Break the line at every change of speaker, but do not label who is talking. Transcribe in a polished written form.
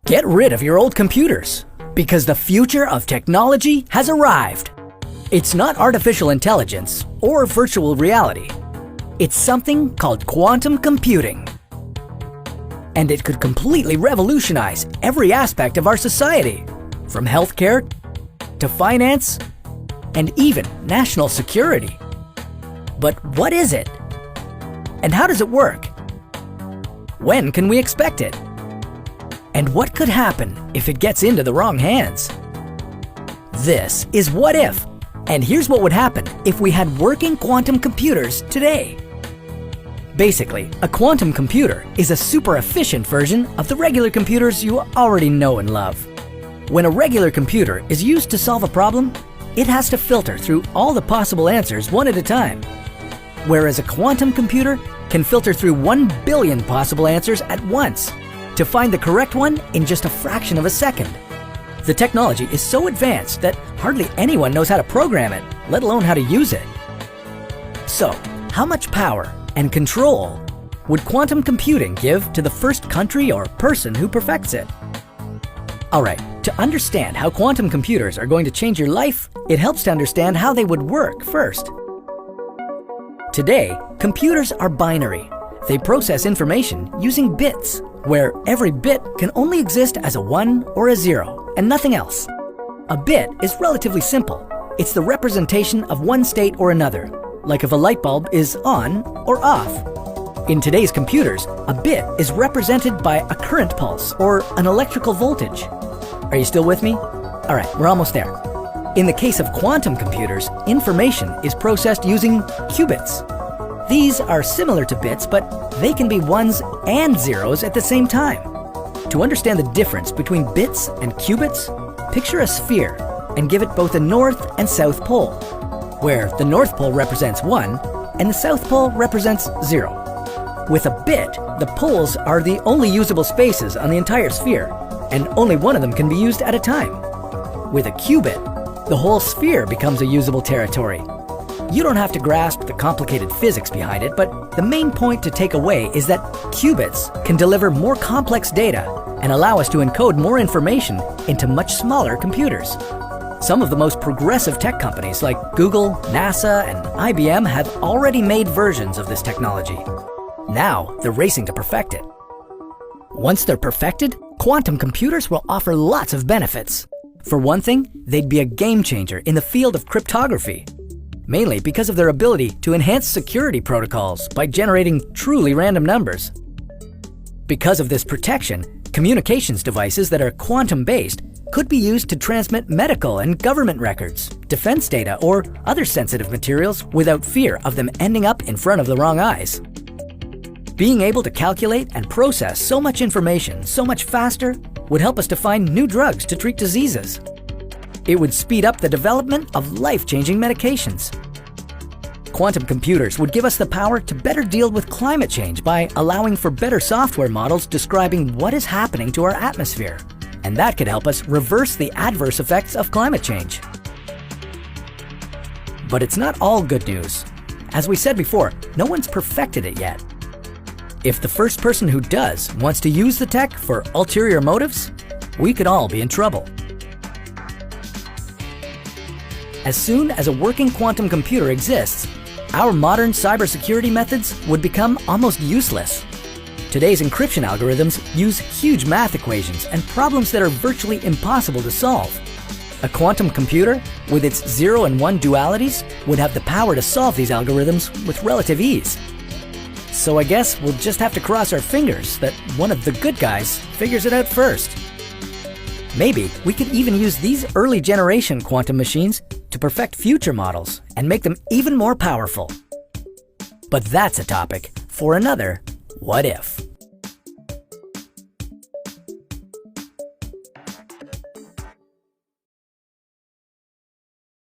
Get rid of your old computers, because the future of technology has arrived. It's not artificial intelligence or virtual reality. It's something called quantum computing. And it could completely revolutionize every aspect of our society, from healthcare to finance and even national security. But what is it? And how does it work? When can we expect it? And what could happen if it gets into the wrong hands? This is What If, and here's what would happen if we had working quantum computers today. Basically, a quantum computer is a super efficient version of the regular computers you already know and love. When a regular computer is used to solve a problem, it has to filter through all the possible answers one at a time. Whereas a quantum computer can filter through 1 billion possible answers at once to find the correct one in just a fraction of a second. The technology is so advanced that hardly anyone knows how to program it, let alone how to use it. So, how much power and control would quantum computing give to the first country or person who perfects it? Alright, to understand how quantum computers are going to change your life, it helps to understand how they would work first. Today, computers are binary. They process information using bits, where every bit can only exist as a 1 or a 0, and nothing else. A bit is relatively simple. It's the representation of one state or another, like if a light bulb is on or off. In today's computers, a bit is represented by a current pulse or an electrical voltage. Are you still with me? Alright, we're almost there. In the case of quantum computers, information is processed using qubits. These are similar to bits, but they can be ones and zeros at the same time. To understand the difference between bits and qubits, picture a sphere and give it both a north and south pole, where the north pole represents 1 and the south pole represents 0. With a bit, the poles are the only usable spaces on the entire sphere, and only one of them can be used at a time. With a qubit, the whole sphere becomes a usable territory. You don't have to grasp the complicated physics behind it, but the main point to take away is that qubits can deliver more complex data and allow us to encode more information into much smaller computers. Some of the most progressive tech companies like Google, NASA, and IBM have already made versions of this technology. Now they're racing to perfect it. Once they're perfected, quantum computers will offer lots of benefits. For one thing, they'd be a game changer in the field of cryptography, mainly because of their ability to enhance security protocols by generating truly random numbers. Because of this protection, communications devices that are quantum-based could be used to transmit medical and government records, defense data, or other sensitive materials without fear of them ending up in front of the wrong eyes. Being able to calculate and process so much information so much faster would help us to find new drugs to treat diseases. It would speed up the development of life-changing medications. Quantum computers would give us the power to better deal with climate change by allowing for better software models describing what is happening to our atmosphere. And that could help us reverse the adverse effects of climate change. But it's not all good news. As we said before, no one's perfected it yet. If the first person who does wants to use the tech for ulterior motives, we could all be in trouble. As soon as a working quantum computer exists, our modern cybersecurity methods would become almost useless. Today's encryption algorithms use huge math equations and problems that are virtually impossible to solve. A quantum computer, with its 0 and 1 dualities, would have the power to solve these algorithms with relative ease. So I guess we'll just have to cross our fingers that one of the good guys figures it out first. Maybe we could even use these early generation quantum machines to perfect future models and make them even more powerful. But that's a topic for another What If.